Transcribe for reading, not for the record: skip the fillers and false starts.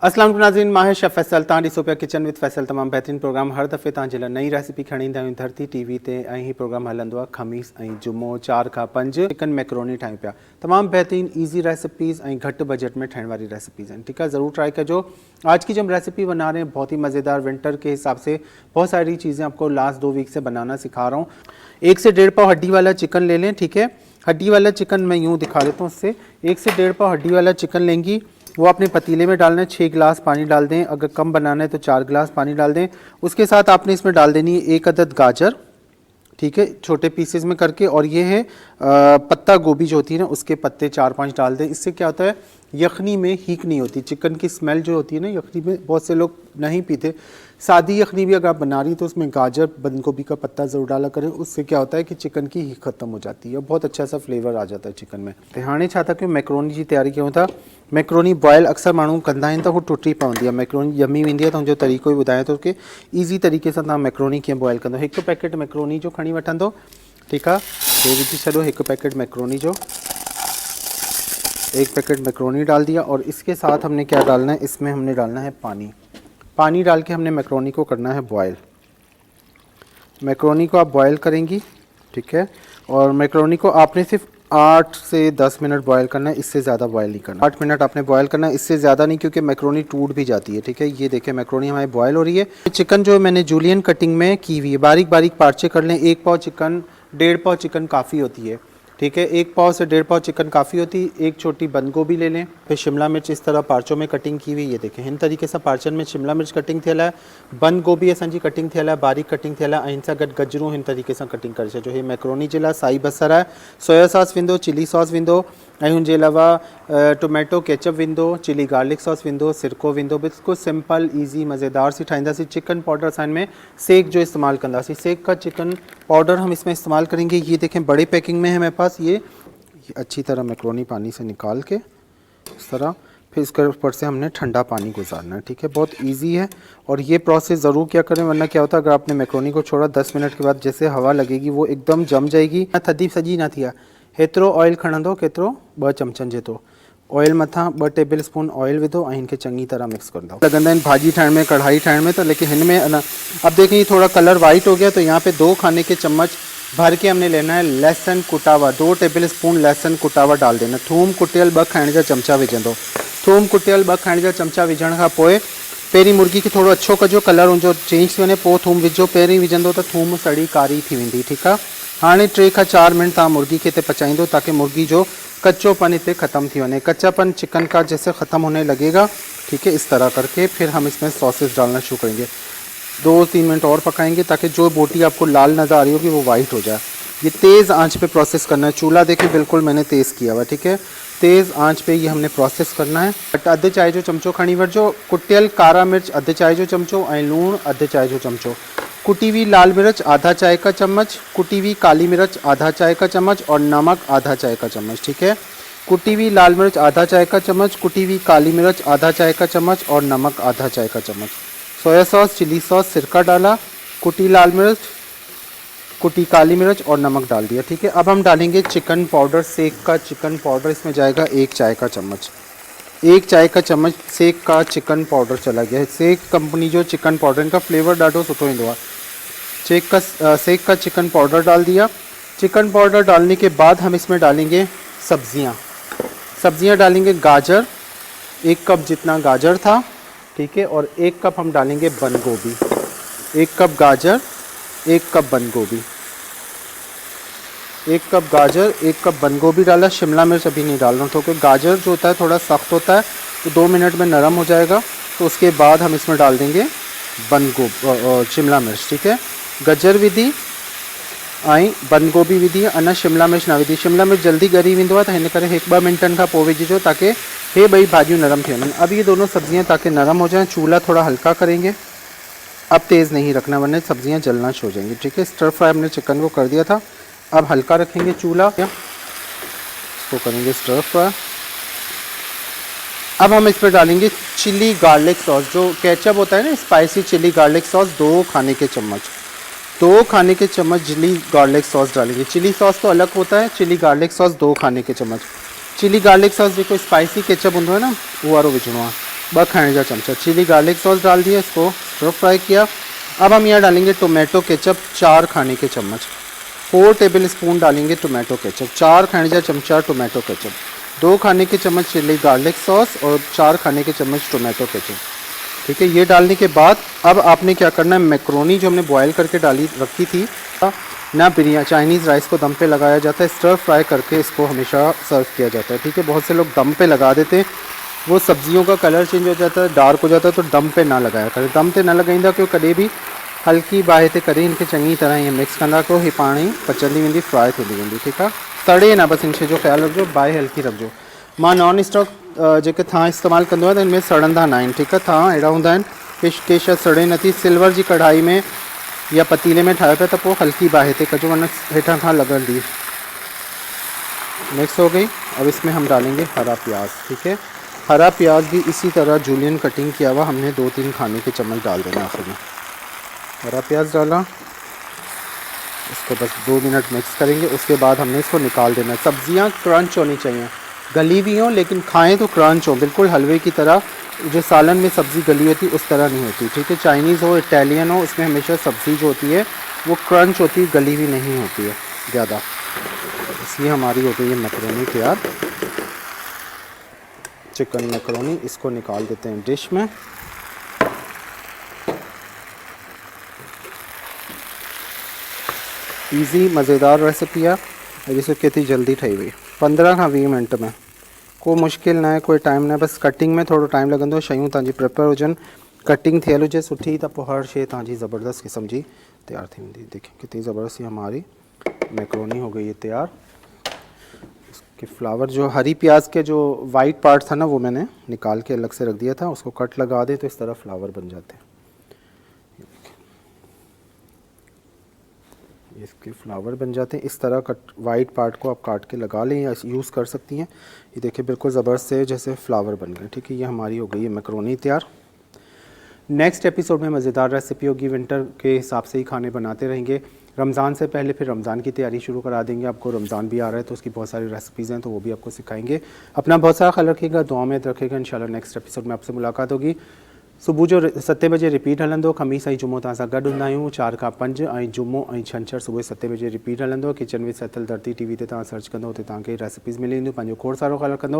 अस्सलाम वालेकुम नाज़रीन, मां शेफ़ फैसल तव्हां ॾिसो पिया किचन विद फैसल। तमामु बहितरीनु प्रोग्राम हर दफ़े तव्हांजे लाइ नई रेसिपी खणी ईंदा आहियूं धरती टीवी ते। ऐं ही प्रोग्राम हलंदो आहे ख़मीस ऐं जुमो 4 खां 5। चिकन मैक्रोनी ठाहियूं पिया। तमामु बहितरीनु ईज़ी रेसिपीज़ ऐं घटि बजट में ठहण वारी रेसिपीज़ आहिनि। ठीक है, ज़रूर ट्राई कजो। आज की जो हम रेसिपी बना रहे हैं बहुत ही मज़ेदार, विंटर के हिसाब से बहुत सारी चीज़ें आपको लास्ट 2 वीक से बनाना सिखा रहा हूँ। 1 से 1.5 पाव हड्डी वाला चिकन ले लें। ठीक है, हड्डी वाला चिकन मैं यूँ दिखा देता हूँ। उससे 1 से 1.5 पाव हड्डी वाला चिकन लेंगी, वो अपने पतीले में डालना है। 6 गिलास पानी डाल दें, अगर कम बनाना है तो 4 गिलास पानी डाल दें। उसके साथ आपने इसमें डाल देनी है 1 अदद गाजर, ठीक है, छोटे पीसेस में करके। और ये है पत्ता गोभी जो होती है ना, उसके पत्ते 4-5 डाल दें। इससे क्या होता है, यखनी में हीक नहीं होती। चिकन की स्मेल जो होती है ना यखनी में, बहुत से लोग नहीं पीते। सादी यखनी भी अगर आप बना रही तो उसमें गाजर बंद गोभी का पत्ता ज़रूर डाला करें। उससे क्या होता है कि चिकन की हीक ख़त्म हो जाती है और बहुत अच्छा सा फ्लेवर आ जाता है चिकन में। तो हाणे छा था कि मैक्रोनी जी तैयारी कयूं था। मैक्रोनी बॉयल अक्सर माण्हू कंदा आहिनि त हू टुटी पवंदी आहे। मैक्रोनी ॼमी वेंदी आहे, त हुनजो तरीक़ो ई ॿुधायां थो कि ईज़ी तरीक़े सां तव्हां मैक्रोनी कीअं बॉयल कंदो। 1 पैकेट मैक्रोनी जो खणी वठंदो, ठीकु आहे, हे विझी छॾो 1 पैकेट मैक्रोनी जो। 1 पैकेट मैक्रोनी डाल दिया। और इसके साथ हमने क्या डालना है, इसमें हमने डालना है पानी। पानी डाल के हमने मैक्रोनी को करना है बॉयल। मैक्रोनी को आप बॉयल करेंगी, ठीक है। और मैक्रोनी को आपने सिर्फ 8 से 10 मिनट बॉयल करना है, इससे ज़्यादा बॉयल नहीं करना। 8 मिनट आपने बॉयल करना है, इससे ज़्यादा नहीं, क्योंकि मैक्रोनी टूट भी जाती है। ठीक है, ये देखें मैक्रोनी हमारी बॉयल हो रही है। चिकन जो है मैंने जूलियन कटिंग में की हुई है, बारीक बारीक पार्चे कर लें। 1 पाव चिकन, 1.5 पाव चिकन काफ़ी होती है। ठीक है, 1 पाव से 1.5 पाव चिकन काफ़ी होती है। 1 छोटी बंद गोभी ले लें। फिर शिमला मिर्च इस तरह पार्चों में कटिंग की हुई, ये देखें इन तरीके से पार्चन में शिमला मिर्च कटिंग थियल है। बंद गोभी असांजी कटिंग थियल है, बारीक कटिंग थियल है। ऐं सां गॾु गजरूं हिन तरीके सां कटिंग करे छॾिजो। हे मैक्रोनी जे लाइ साई बसर आहे, सोया सॉस विंदो, चिली सॉस विंदो, ऐं हुनजे अलावा टोमेटो केचप विंदो, चिली गार्लिक सॉस विंदो, सिरको विंदो। बिल्कुलु सिंपल ईज़ी मज़ेदार सी ठाहींदासीं। चिकन पाउडर असां में सेक जो इस्तेमाल कंदासीं, सेक का चिकन पाउडर हम इसमें इस्तेमाल करेंगे। ये देखें बड़े पैकिंग में है मेरे पास। ये अच्छी तरह मैक्रोनी पानी से निकाल के इस तरह, फिर इसके ऊपर से हमने ठंडा पानी गुजारना है। ठीक है, बहुत इजी है। और ये प्रोसेस ज़रूर क्या करें, वरना क्या होता है अगर आपने मैक्रोनी को छोड़ा 10 मिनट के बाद जैसे हवा लगेगी वो एकदम जम जाएगी, थदी सजी ना थी आहे। हेतिरो ऑयल खणंदो, केतिरो 2 चमचनि जेतिरो ऑयल मथां 2 टेबल स्पून ऑयल विधो ऐं इनके चंगी तरह मिक्स कंदो। लगंदा आहिनि भाजी ठाहिण में, कढ़ाई ठाहिण में, तो लेकिन इनमें अना अब देखें थोड़ा कलर वाइट हो गया, तो यहाँ पे 2 खाने के चम्मच भर के हमने लेना है लहसुन कुटावा। 2 टेबल स्पून लहसुन कुटावा डाल देना। थूम कुटियल 2 खाइण जा चमचा विझंदो। थूम कुटियल 2 खाइण जा चमचा विझण खां पोइ पहिरीं मुर्गी खे थोड़ो अच्छो कजो, कलर उनजो चेंज थी वञे, पोइ थूम विझो। पहिरीं विझंदो त थूम सड़ी कारी थी वेंदी। ठीकु आहे, हाणे 3 खां 4 मिनट तव्हां मुर्गी खे हिते पचाईंदो, ताकि मुर्गी जो कच्चोपन इतने ख़त्म थी वने। कच्चापन चिकन का जैसे ख़त्म होने लगेगा, ठीक है, इस तरह करके फिर हम इसमें सॉसेस डालना शुरू करेंगे। 2-3 मिनट और पकाएंगे ताकि जो बोटी आपको लाल नज़र आ रही होगी वो वाइट हो जाए। ये तेज़ आंच पे प्रोसेस करना है। चूल्हा देखिए बिल्कुल मैंने तेज़ किया हुआ, ठीक है, तेज़ आंच पे ये हमने प्रोसेस करना है। अधु चाय जो चमचो खणी वठिजो कुटियल कारा मिर्च, अधु चाय जो चमचो, ऐं लूण अधु चाय जो चमचो। कुटी हुई लाल मिर्च आधा चाय का चम्मच, कुटी हुई काली मिर्च आधा चाय का चम्मच, और नमक आधा चाय का चम्मच। ठीक है, कुटी हुई लाल मिर्च आधा चाय का चम्मच, कुटी हुई काली मिर्च आधा चाय का चम्मच, और नमक आधा चाय का चम्मच। सोया सॉस, चिली सॉस, सिरका डाला, कुटी लाल मिर्च, कुटी काली मिर्च और नमक डाल दिया। ठीक है, अब हम डालेंगे चिकन पाउडर। सेक का चिकन पाउडर इसमें जाएगा 1 चाय का चम्मच। 1 चाय का चम्मच सेक का चिकन पाउडर चला गया है। सेक कंपनी जो चिकन पाउडर, इनका फ्लेवर ॾाढो सुठो ईंदो आहे। सेक का चिकन पाउडर डाल दिया। चिकन पाउडर डालने के बाद हम इसमें डालेंगे सब्जियां डालेंगे। गाजर 1 कप जितना गाजर था, ठीक है, और 1 कप हम डालेंगे बंद गोभी। 1 कप गाजर, 1 कप बंद गोभी। 1 कप गाजर, 1 कप बंद गोभी डाला। शिमला मिर्च अभी नहीं डाल रहा हूँ, क्योंकि गाजर जो होता है थोड़ा सख्त होता है, तो 2 मिनट में नरम हो जाएगा। तो उसके बाद हम इसमें डाल देंगे शिमला मिर्च। ठीक है, गजर विधी ऐं बंद गोभी विधी, अना शिमला मिर्च ना विधी। शिमला मिर्च जल्दी ॻरी वेंदो आहे, त हिन करे 1-2 मिनटनि खां पोइ विझिजो, ताकि ये 2 भाजियूं नरम थी वञनि। अब ये दोनों सब्जियां ताकि नरम हो जाएं, चूल्हा थोड़ा हल्का करेंगे। अब तेज़ नहीं रखना, वरना सब्जियां जलना शुरू हो जाएंगी। ठीक है, स्टर फ्राई हमने चिकन को कर दिया था, अब हल्का रखेंगे चूल्हा, इसको करेंगे स्टर फ्राई। अब हम इसमें डालेंगे चिली गार्लिक सॉस, जो केचप होता है ना, स्पाइसी चिली गार्लिक सॉस 2 खाने के चम्मच। 2 खाने के चम्मच चिली गार्लिक सॉस डालेंगे। चिली सॉस तो अलग होता है, चिली गार्लिक सॉस 2 खाने के चम्मच। चिली गार्लिक सॉस जो स्पाइसी केचप होंदो है ना, वो वारो विझणो आहे। ब खाने का चमचा चिली गार्लिक सॉस डाल दिया, इसको स्टर फ्राई किया। अब हम यहाँ डालेंगे टोमेटो केचप 4 खाने के चम्मच, 4 टेबल स्पून डालेंगे टोमेटो केचप, 4 खाने का चमचा टोमेटो केचप, 2 खाने के चम्मच चिली गार्लिक सॉस और 4 खाने के चम्मच टोमेटो केचप। ठीक है, ये डालने के बाद अब आपने क्या करना है, मैक्रोनी जो हमने बॉयल करके डाली रखी थी ना, बिरयानी चाइनीज़ राइस को दम पे लगाया जाता है, स्टर फ्राई करके इसको हमेशा सर्व किया जाता है। ठीक है, बहुत से लोग दम पे लगा देते हैं, वो सब्जियों का कलर चेंज हो जाता है, डार्क हो जाता है, तो दम पे ना लगाया करें, दम पे ना लगाईंदा क्यों कॾहिं भी हल्की बाहि ते करे इनके चङी तरह ईअं मिक्स कंदा कयो, ही पाणी पचंदी वेंदी, फ्राई थींदी वेंदी। ठीकु आहे, सड़े ना, बसि इन शइ जो ख़्यालु रखिजो, बाहि हल्की रखिजो। मां नॉन स्टॉक जेके थां इस्तेमालु कंदो आहियां त इनमें सड़ंदा न आहिनि। ठीकु आहे, थां अहिड़ा हूंदा आहिनि के शइ सड़े नथी। सिल्वर जी कढ़ाई में या पतीले में ठाहे पिया त पोइ हल्की बाहि ते कजो, वरना हेठां खां लॻंदी। मिक्स हो गई। अब इसमें हम डालेंगे हरा प्याज। ठीक है, हरा प्याज भी इसी तरह जूलियन कटिंग किया हुआ हमने 2-3 खाने के चम्मच डाल देना आखिर में। हरा प्याज डाला, इसको बस 2 मिनट मिक्स करेंगे, उसके बाद हमने इसको निकाल देना। सब्जियां क्रंच होनी चाहिए, गली हुई हों लेकिन खाएं तो क्रंच हो, बिल्कुल हलवे की तरह। जो सालन में सब्ज़ी गली होती है उस तरह नहीं होती। ठीक है, चाइनीज़ हो इटालियन हो, उसमें हमेशा सब्ज़ी जो होती है वो क्रंच होती है, गली हुई नहीं होती है ज़्यादा। इसलिए हमारी हो गई है मैकरोनी तैयार, चिकन मैकरोनी। इसको निकाल देते हैं डिश में। इजी मज़ेदार रेसिपी आहे, जिसे केतिरी जल्दी ठही वई, 15 खां 20 मिनट में। कोई मुश्किल ना है, कोई टाइम ना है, बस कटिंग में थोड़ो टाइम लॻंदो, शयूं तव्हांजी प्रिपेयर हुजनि, कटिंग थियल हुजे सुठी, त पोइ हर शइ तव्हांजी ज़बरदस्त क़िस्म जी तैयार थी वेंदी। देखिए कितनी ज़बरदस्त हमारी मैकरोनी हो गई है तैयार। इसके फ्लावर, जो हरी प्याज के जो वाइट पार्ट था ना, वो मैंने निकाल के अलग से रख दिया था, उसको कट लगा दे तो इस तरह फ्लावर बन जाते हैं। इसके फ्लावर बन जाते हैं इस तरह। कट वाइट पार्ट को आप काट के लगा लें या यूज़ कर सकती हैं। ये देखिए बिल्कुल ज़बरदस्त से जैसे फ्लावर बन गए। ठीक है, ये हमारी हो गई है मैकरोनी तैयार। नेक्स्ट एपिसोड में मज़ेदार रेसिपी होगी, विंटर के हिसाब से ही खाने बनाते रहेंगे। रमज़ान से पहले फिर रमज़ान की तैयारी शुरू करा देंगे आपको, रमज़ान भी आ रहा है तो उसकी बहुत सारी रेसिपीज़ हैं, तो वो भी आपको सिखाएंगे। अपना बहुत सारा ख्याल रखिएगा, दुआ में रखिएगा। इंशाल्लाह नेक्स्ट एपिसोड में आपसे मुलाकात होगी। सुबह जो 7 बजे रिपीट हलंदो, ख़मीस ऐं जुमो तव्हां सां गॾु हूंदा आहियूं 4 खां 5, ऐं जुमो ऐं छंछरु सुबुह 7 बजे रिपीट हलंदो। किचन विद सैतल धरती TV ते तव्हां सर्च कंदो, हुते तव्हांखे रेसिपीज़ मिली वेंदियूं। पंहिंजो खोड़ सारो ख्यालु रखंदो।